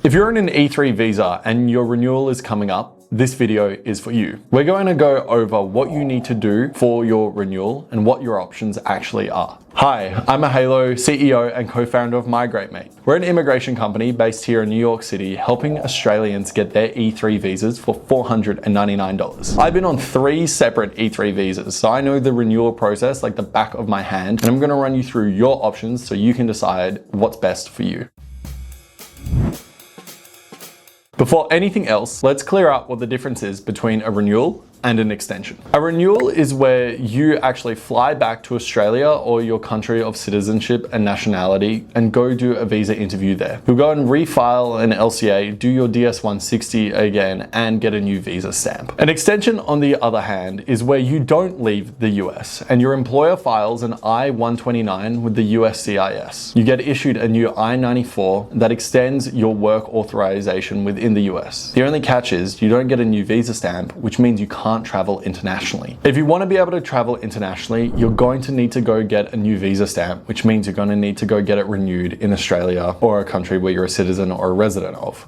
If you're in an E3 visa and your renewal is coming up, this video is for you. We're going to go over what you need to do for your renewal and what your options actually are. Hi, I'm Halo, CEO and co-founder of Migrate Mate. We're an immigration company based here in New York City, helping Australians get their E3 visas for $499. I've been on 3 separate E3 visas, so I know the renewal process like the back of my hand, and I'm going to run you through your options so you can decide what's best for you. Before anything else, let's clear up what the difference is between a renewal and an extension. A renewal is where you actually fly back to Australia or your country of citizenship and nationality and go do a visa interview there. You'll go and refile an LCA, do your DS-160 again, and get a new visa stamp. An extension, on the other hand, is where you don't leave the US and your employer files an I-129 with the USCIS. You get issued a new I-94 that extends your work authorization within the US. The only catch is you don't get a new visa stamp, which means you can't travel internationally. If you want to be able to travel internationally, you're going to need to go get a new visa stamp, which means you're going to need to go get it renewed in Australia or a country where you're a citizen or a resident of.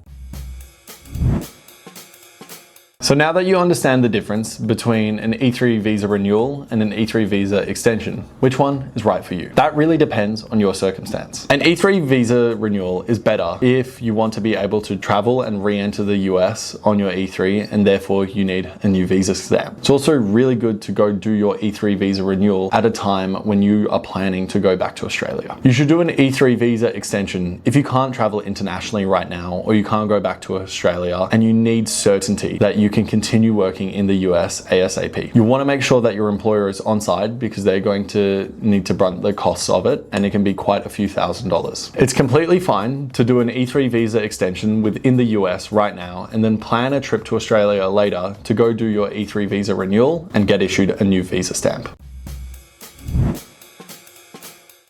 So now that you understand the difference between an E3 visa renewal and an E3 visa extension, which one is right for you? That really depends on your circumstance. An E3 visa renewal is better if you want to be able to travel and re-enter the US on your E3, and therefore you need a new visa stamp. It's also really good to go do your E3 visa renewal at a time when you are planning to go back to Australia. You should do an E3 visa extension if you can't travel internationally right now, or you can't go back to Australia and you need certainty that you can continue working in the US ASAP. You want to make sure that your employer is on side because they're going to need to brunt the costs of it, and it can be quite a few $1,000s. It's completely fine to do an E3 visa extension within the US right now and then plan a trip to Australia later to go do your E3 visa renewal and get issued a new visa stamp.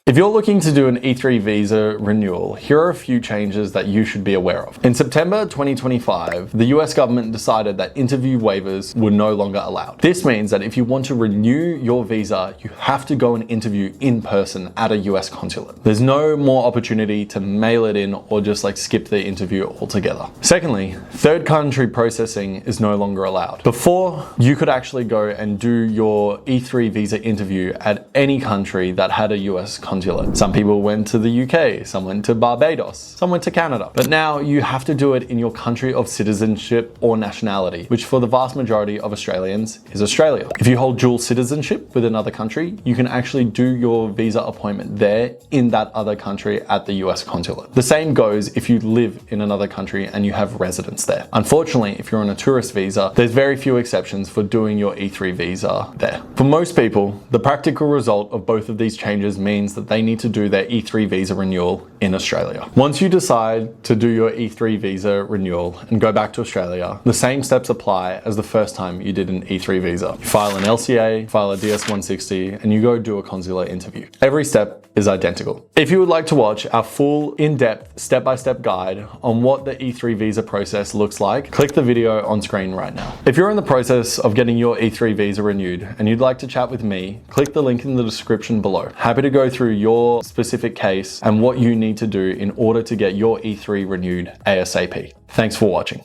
If you're looking to do an E3 visa renewal, here are a few changes that you should be aware of. In September 2025, the US government decided that interview waivers were no longer allowed. This means that if you want to renew your visa, you have to go and interview in person at a US consulate. There's no more opportunity to mail it in or just like skip the interview altogether. Secondly, third country processing is no longer allowed. Before, you could actually go and do your E3 visa interview at any country that had a US consulate. Some people went to the UK, some went to Barbados, some went to Canada. But now you have to do it in your country of citizenship or nationality, which for the vast majority of Australians is Australia. If you hold dual citizenship with another country, you can actually do your visa appointment there in that other country at the US consulate. The same goes if you live in another country and you have residence there. Unfortunately, if you're on a tourist visa, there's very few exceptions for doing your E3 visa there. For most people, the practical result of both of these changes means that they need to do their E3 visa renewal in Australia. Once you decide to do your E3 visa renewal and go back to Australia, the same steps apply as the first time you did an E3 visa. You file an LCA, file a DS-160, and you go do a consular interview. Every step is identical. If you would like to watch our full in-depth step-by-step guide on what the E3 visa process looks like, click the video on screen right now. If you're in the process of getting your E3 visa renewed and you'd like to chat with me, click the link in the description below. Happy to go through your specific case and what you need to do in order to get your E3 renewed ASAP. Thanks for watching.